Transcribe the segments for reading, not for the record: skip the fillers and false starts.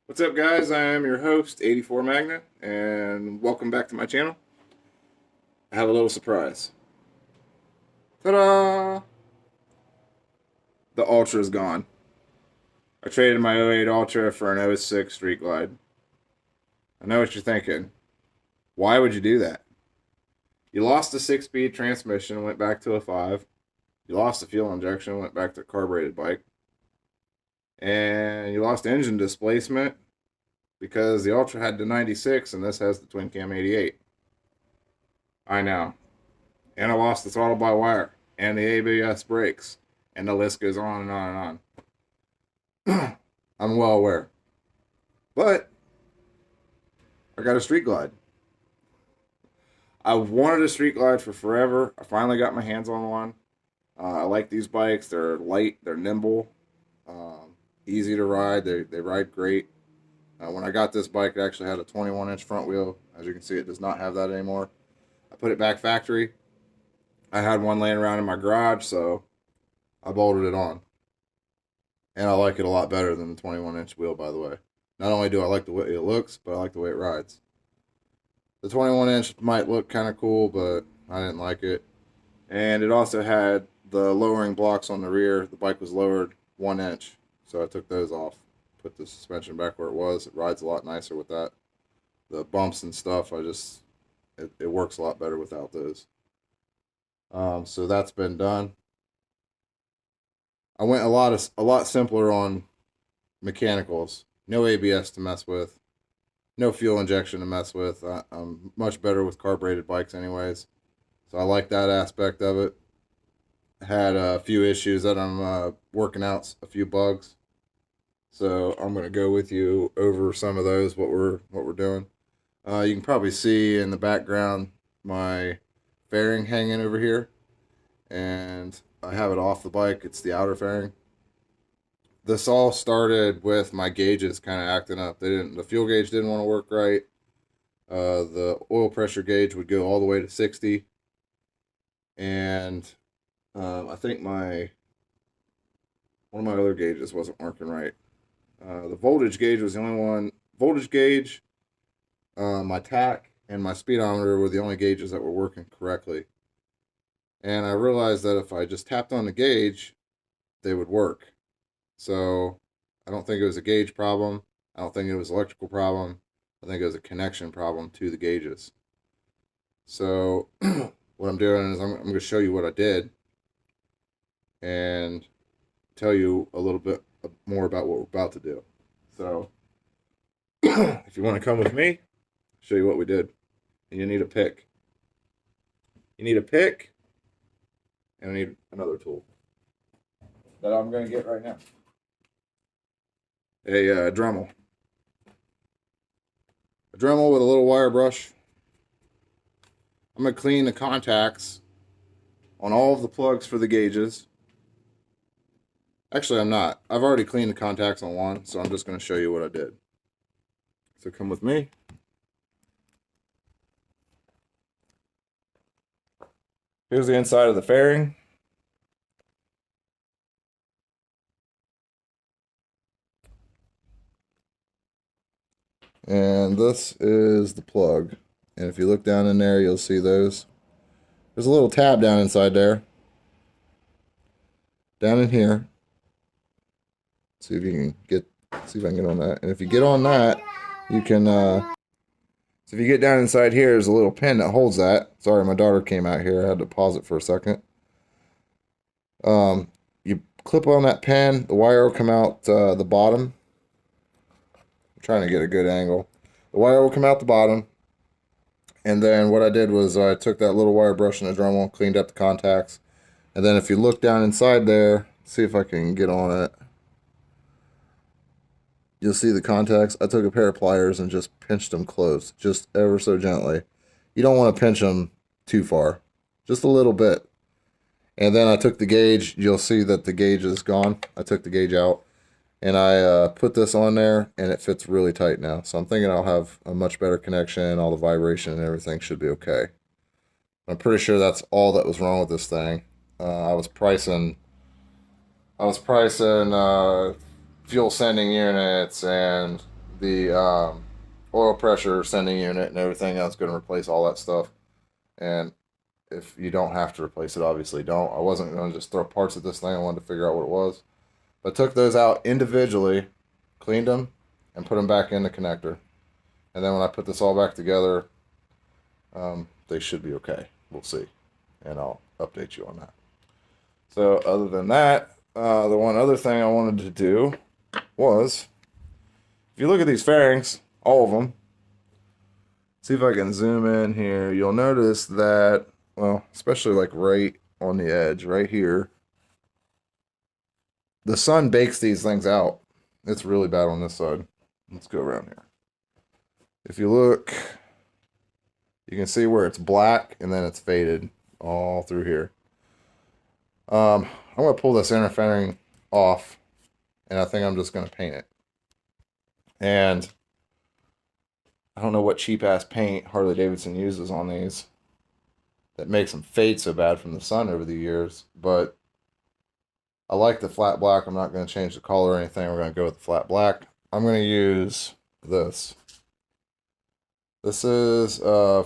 What's up, guys? I am your host, 84 Magna, and welcome back to my channel. I have a little surprise. Ta-da! The Ultra is gone. I traded my '08 Ultra for an '06 Street Glide. I know what you're thinking. Why would you do that? You lost the 6-speed transmission, went back to a 5. You lost the fuel injection, went back to a carbureted bike. And you lost engine displacement because the Ultra had the 96 and this has the twin cam 88. I know. And I lost the throttle by wire and the ABS brakes, and the list goes on and on and on. I'm well aware. But I got a Street Glide. I've wanted a Street Glide for forever. I finally got my hands on one. I like these bikes. They're light, they're nimble, easy to ride. They ride great. When I got this bike, it actually had a 21-inch front wheel. As you can see, it does not have that anymore. I put it back factory. I had one laying around in my garage, so I bolted it on. And I like it a lot better than the 21-inch wheel, by the way. Not only do I like the way it looks, but I like the way it rides. The 21-inch might look kind of cool, but I didn't like it. And it also had the lowering blocks on the rear. The bike was lowered 1 inch, so I took those off. Put the suspension back where it was. It rides a lot nicer with that. The bumps and stuff, it works a lot better without those. So that's been done. I went a lot simpler on mechanicals. No ABS to mess with. No fuel injection to mess with. I'm much better with carbureted bikes anyways. So I like that aspect of it. I had a few issues that I'm working out, a few bugs. So I'm going to go with you over some of those, what we're doing. You can probably see in the background my fairing hanging over here. And I have it off the bike. It's the outer fairing. This all started with my gauges kind of acting up. The fuel gauge didn't want to work right. The oil pressure gauge would go all the way to 60. And I think one of my other gauges wasn't working right. The voltage gauge was the only one. Voltage gauge, my tach, and my speedometer were the only gauges that were working correctly. And I realized that if I just tapped on the gauge, they would work. So I don't think it was a gauge problem. I don't think it was an electrical problem. I think it was a connection problem to the gauges. So what I'm doing is I'm going to show you what I did and tell you a little bit more about what we're about to do. So if you want to come with me, I'll show you what we did. And you need a pick. You need a pick, and I need another tool that I'm going to get right now. A Dremel. A Dremel with a little wire brush. I'm going to clean the contacts on all of the plugs for the gauges. Actually, I'm not. I've already cleaned the contacts on one, so I'm just going to show you what I did. So come with me. Here's the inside of the fairing. And this is the plug. And if you look down in there, you'll see those. There's a little tab down inside there. Down in here. See if I can get on that. And if you get on that, you can so if you get down inside here, there's a little pin that holds that. Sorry, my daughter came out here. I had to pause it for a second. You clip on that pin, the wire will come out the bottom. I'm trying to get a good angle. The wire will come out the bottom. And then what I did was I took that little wire brush and a Dremel, cleaned up the contacts. And then if you look down inside there, see if I can get on it. You'll see the contacts. I took a pair of pliers and just pinched them closed, just ever so gently. You don't want to pinch them too far, just a little bit. And then I took the gauge. You'll see that the gauge is gone. I took the gauge out, and I put this on there, and it fits really tight now. So I'm thinking I'll have a much better connection. All the vibration and everything should be okay. I'm pretty sure that's all that was wrong with this thing. I was pricing fuel sending units and the oil pressure sending unit and everything else, going to replace all that stuff. And if you don't have to replace it, obviously don't. I wasn't going to just throw parts at this thing. I wanted to figure out what it was. But took those out individually, cleaned them, and put them back in the connector. And then when I put this all back together, they should be okay. We'll see. And I'll update you on that. So other than that, the one other thing I wanted to do was, if you look at these fairings, all of them, see if I can zoom in here, you'll notice that, well, especially like right on the edge, right here, the sun bakes these things out. It's really bad on this side. Let's go around here. If you look, you can see where it's black and then it's faded all through here. I'm going to pull this inner fairing off, and I think I'm just going to paint it. And I don't know what cheap-ass paint Harley-Davidson uses on these that makes them fade so bad from the sun over the years, but I like the flat black. I'm not going to change the color or anything. We're going to go with the flat black. I'm going to use this. This is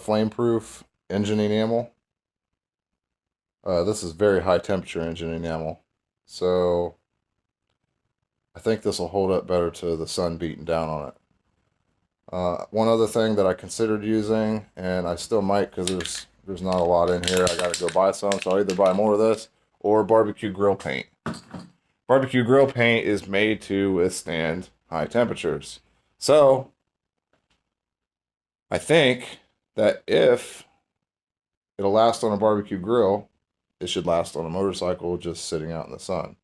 flame-proof engine enamel. This is very high temperature engine enamel, so I think this will hold up better to the sun beating down on it. One other thing that I considered using, and I still might because there's not a lot in here. I got to go buy some, so I'll either buy more of this or barbecue grill paint. Barbecue grill paint is made to withstand high temperatures. So I think that if it'll last on a barbecue grill, it should last on a motorcycle just sitting out in the sun.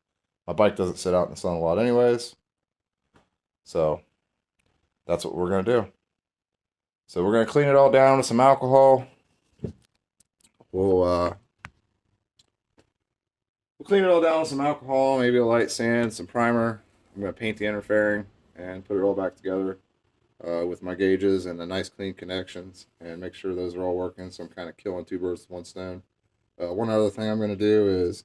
My bike doesn't sit out in the sun a lot anyways. So that's what we're going to do. So we're going to clean it all down with some alcohol. We'll clean it all down with some alcohol, maybe a light sand, some primer. I'm going to paint the inner fairing and put it all back together with my gauges and the nice clean connections and make sure those are all working. So I'm kind of killing two birds with one stone. One other thing I'm going to do is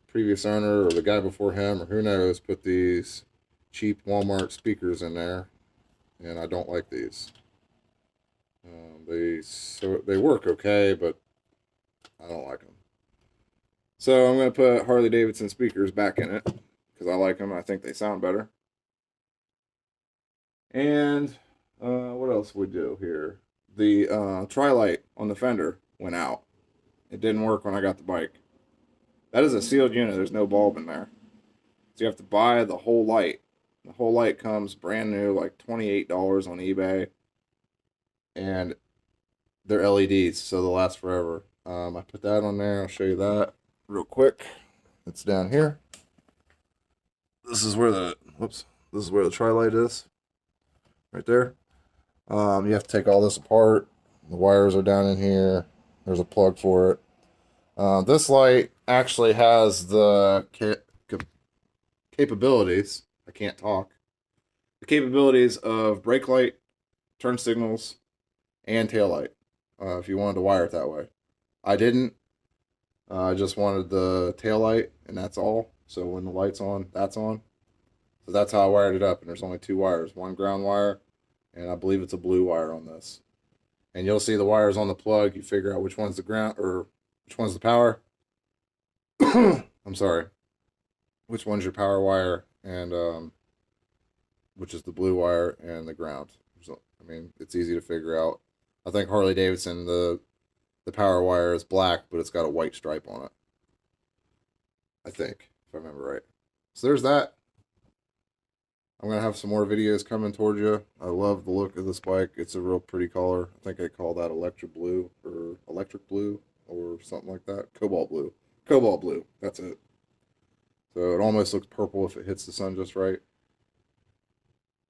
previous owner or the guy before him or who knows put these cheap Walmart speakers in there, and I don't like these. They work okay, but I don't like them. So I'm going to put Harley Davidson speakers back in it because I like them. I think they sound better. And what else we do here? The tri-light on the fender went out. It didn't work when I got the bike. That is a sealed unit. There's no bulb in there. So you have to buy the whole light. The whole light comes brand new, like $28 on eBay. And they're LEDs, so they'll last forever. I put that on there. I'll show you that real quick. It's down here. This is where the tri-light is. Right there. You have to take all this apart. The wires are down in here. There's a plug for it. This light actually has the capabilities. I can't talk. The capabilities of brake light, turn signals, and tail light. If you wanted to wire it that way, I didn't. I just wanted the tail light, and that's all. So when the light's on, that's on. So that's how I wired it up. And there's only two wires: one ground wire, and I believe it's a blue wire on this. And you'll see the wires on the plug. You figure out which one's the ground or which one's the power. I'm sorry. Which one's your power wire and which is the blue wire and the ground. So, I mean, it's easy to figure out. I think Harley Davidson, the power wire is black, but it's got a white stripe on it. I think, if I remember right. So there's that. I'm going to have some more videos coming towards you. I love the look of this bike. It's a real pretty color. I think I call that electric blue or something like that. Cobalt blue. Cobalt blue. That's it. So it almost looks purple if it hits the sun just right.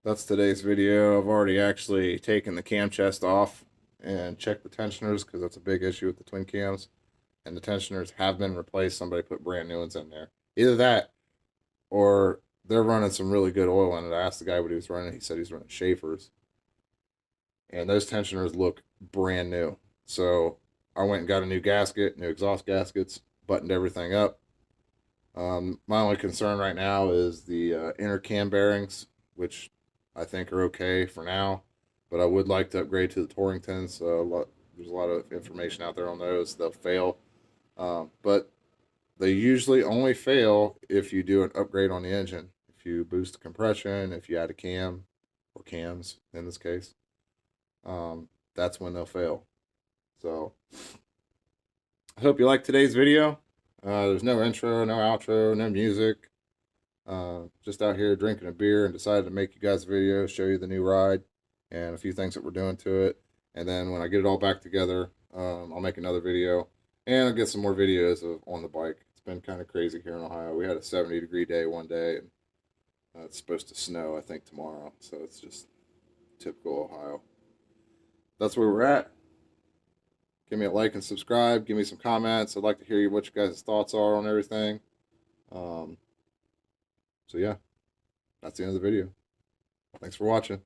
That's today's video. I've already actually taken the cam chest off and checked the tensioners because that's a big issue with the twin cams. And the tensioners have been replaced. Somebody put brand new ones in there. Either that or they're running some really good oil in it. I asked the guy what he was running. He said he's running Schaefer's. And those tensioners look brand new. So I went and got a new gasket, new exhaust gaskets, buttoned everything up. My only concern right now is the inner cam bearings, which I think are okay for now, but I would like to upgrade to the Torringtons. There's a lot of information out there on those. They'll fail, but they usually only fail if you do an upgrade on the engine. If you boost the compression, if you add a cam or cams in this case, that's when they'll fail. So I hope you liked today's video. There's no intro, no outro, no music. Just out here drinking a beer and decided to make you guys a video, show you the new ride and a few things that we're doing to it. And then when I get it all back together, I'll make another video and I'll get some more videos on the bike. It's been kind of crazy here in Ohio. We had a 70-degree day one day, and it's supposed to snow, I think, tomorrow. So it's just typical Ohio. That's where we're at. Give me a like and subscribe. Give me some comments. I'd like to hear what you guys' thoughts are on everything. So yeah, that's the end of the video. Thanks for watching.